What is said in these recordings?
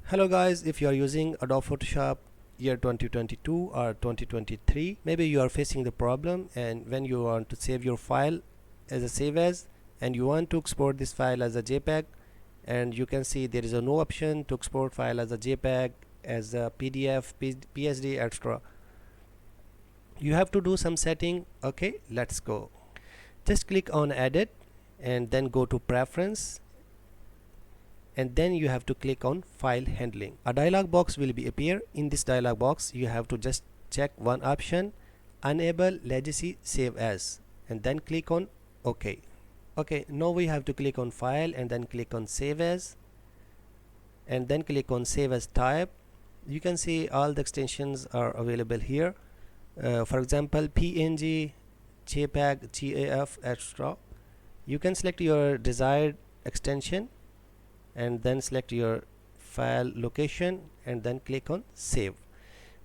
Hello guys, if you are using Adobe Photoshop year 2022 or 2023, maybe you are facing the problem, and when you want to save your file as a save as and you want to export this file as a JPEG, and you can see there is no option to export file as a JPEG, as a PDF, PSD, etc. You have to do some setting. Okay, let's go. Just click on edit and then go to preference, and then you have to click on file handling. A dialog box will be appear. In this dialog box you have to just check one option, enable legacy save as, and then click on OK. Okay, now we have to click on file and then click on save as, and then click on save as type. You can see all the extensions are available here. For example, PNG, JPEG, GIF, etc. You can select your desired extension and then select your file location and then click on save.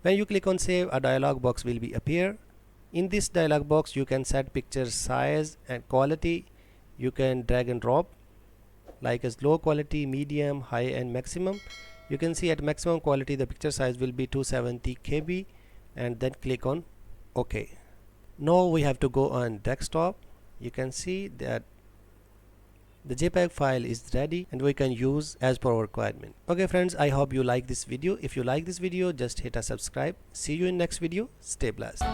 When you click on save, a dialog box will be appear. In this dialog box you can set picture size and quality. You can drag and drop like as low quality, medium, high and maximum. You can see at maximum quality the picture size will be 270 KB, and then click on OK. Now we have to go on desktop. You can see that the JPEG file is ready and we can use as per our requirement. Okay friends, I hope you like this video. If you like this video, just hit a subscribe. See you in next video. Stay blessed.